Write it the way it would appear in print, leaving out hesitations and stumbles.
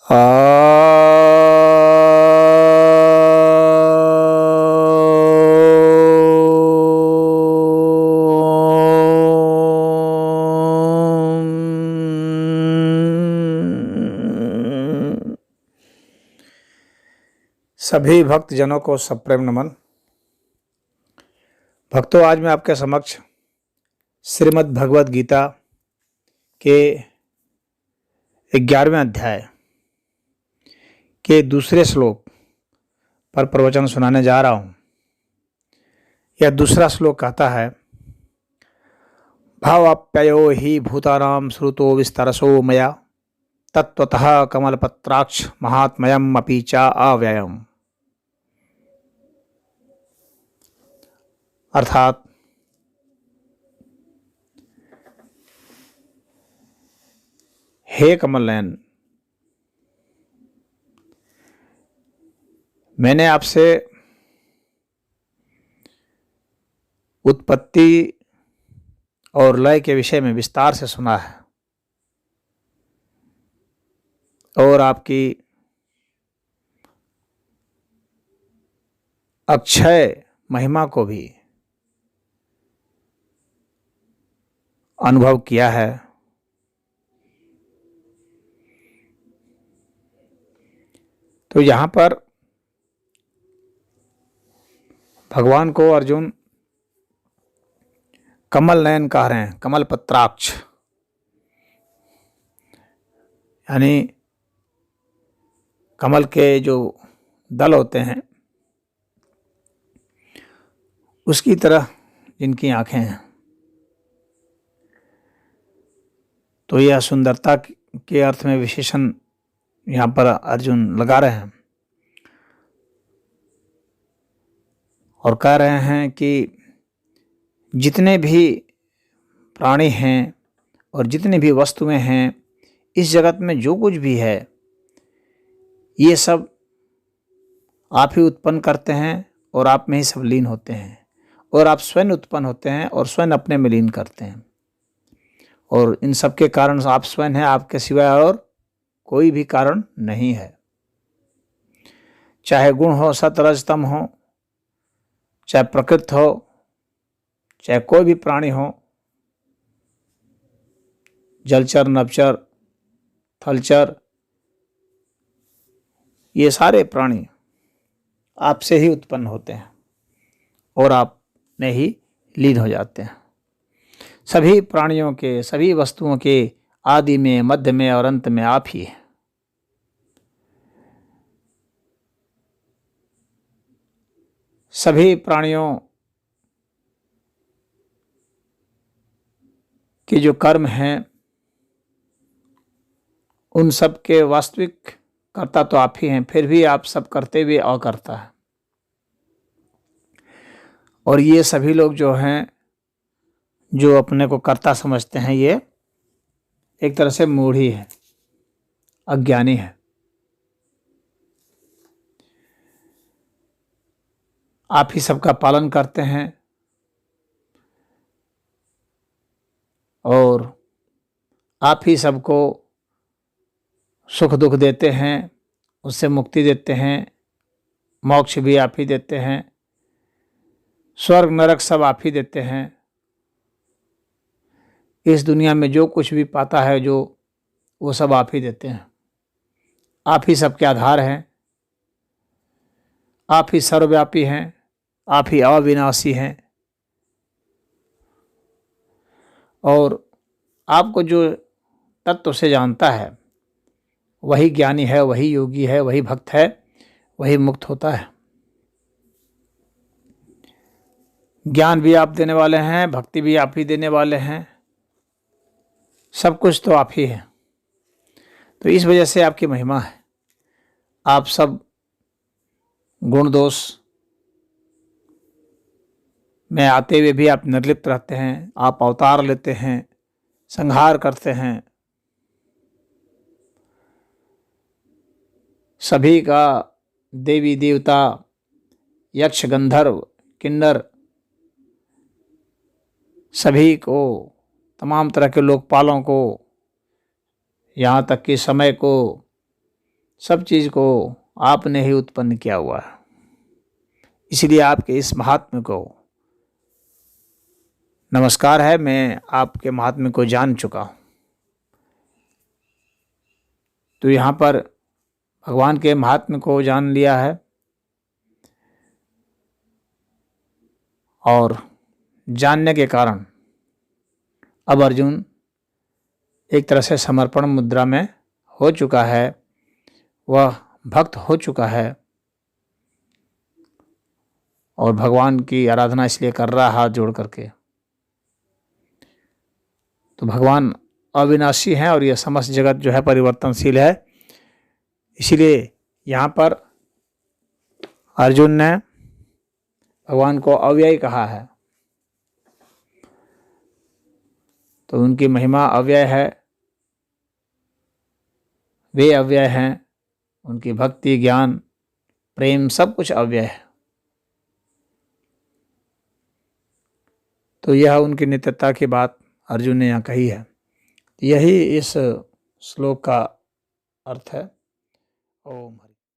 आ सभी भक्तजनों को सप्रेम नमन। भक्तों, आज मैं आपके समक्ष श्रीमद् भगवद गीता के 11वें अध्याय के दूसरे श्लोक पर प्रवचन सुनाने जा रहा हूँ। यह दूसरा श्लोक कहता है, भावाप्ययो हि भूतानां श्रुतो विस्तरसो मया तत्त्वतः कमलपत्राक्ष महात्म्यम् अपि च अव्ययम्। अर्थात हे कमल नयन, मैंने आपसे उत्पत्ति और लय के विषय में विस्तार से सुना है और आपकी अक्षय महिमा को भी अनुभव किया है। तो यहाँ पर भगवान को अर्जुन कमल नयन कह रहे हैं, कमल पत्राक्ष, यानी कमल के जो दल होते हैं उसकी तरह जिनकी आंखें हैं। तो यह सुंदरता के अर्थ में विशेषण यहाँ पर अर्जुन लगा रहे हैं और कह रहे हैं कि जितने भी प्राणी हैं और जितनी भी वस्तुएं हैं इस जगत में, जो कुछ भी है, ये सब आप ही उत्पन्न करते हैं और आप में ही सब लीन होते हैं और आप स्वयं उत्पन्न होते हैं और स्वयं अपने में लीन करते हैं। और इन सब के कारण आप स्वयं हैं, आपके सिवाय और कोई भी कारण नहीं है। चाहे गुण हो, सत रज तम हो, चाहे प्रकृति हो, चाहे कोई भी प्राणी हो, जलचर, नभचर, थलचर, ये सारे प्राणी आपसे ही उत्पन्न होते हैं और आप में ही लीन हो जाते हैं। सभी प्राणियों के, सभी वस्तुओं के आदि में, मध्य में और अंत में आप ही हैं। सभी प्राणियों के जो कर्म हैं उन सब के वास्तविक कर्ता तो आप ही हैं, फिर भी आप सब करते हुए अकर्ता है। और ये सभी लोग जो हैं, जो अपने को कर्ता समझते हैं, ये एक तरह से मूढ़ी है, अज्ञानी है। आप ही सबका पालन करते हैं और आप ही सबको सुख दुख देते हैं, उससे मुक्ति देते हैं, मोक्ष भी आप ही देते हैं, स्वर्ग नरक सब आप ही देते हैं। इस दुनिया में जो कुछ भी पाता है जो, वो सब आप ही देते हैं। आप ही सबके आधार हैं, आप ही सर्वव्यापी हैं, आप ही अविनाशी हैं। और आपको जो तत्व से जानता है वही ज्ञानी है, वही योगी है, वही भक्त है, वही मुक्त होता है। ज्ञान भी आप देने वाले हैं, भक्ति भी आप ही देने वाले हैं, सब कुछ तो आप ही है। तो इस वजह से आपकी महिमा है। आप सब गुण दोष में आते हुए भी आप निर्लिप्त रहते हैं, आप अवतार लेते हैं, संहार करते हैं, सभी का देवी देवता, यक्ष, गंधर्व, किन्नर, सभी को, तमाम तरह के लोकपालों को, यहाँ तक कि समय को सब चीज़ को आपने ही उत्पन्न किया हुआ है। इसलिए आपके इस महात्म्य को नमस्कार है, मैं आपके महात्म्य को जान चुका हूँ। तो यहाँ पर भगवान के महात्म्य को जान लिया है और जानने के कारण अब अर्जुन एक तरह से समर्पण मुद्रा में हो चुका है, वह भक्त हो चुका है और भगवान की आराधना इसलिए कर रहा है हाथ जोड़ करके। तो भगवान अविनाशी हैं और यह समस्त जगत जो है परिवर्तनशील है। इसीलिए यहाँ पर अर्जुन ने भगवान को अव्यय कहा है। तो उनकी महिमा अव्यय है, वे अव्यय हैं, उनकी भक्ति, ज्ञान, प्रेम सब कुछ अव्यय है। तो यह उनकी नित्यता की बात अर्जुन ने यहाँ कही है। यही इस श्लोक का अर्थ है। ओम।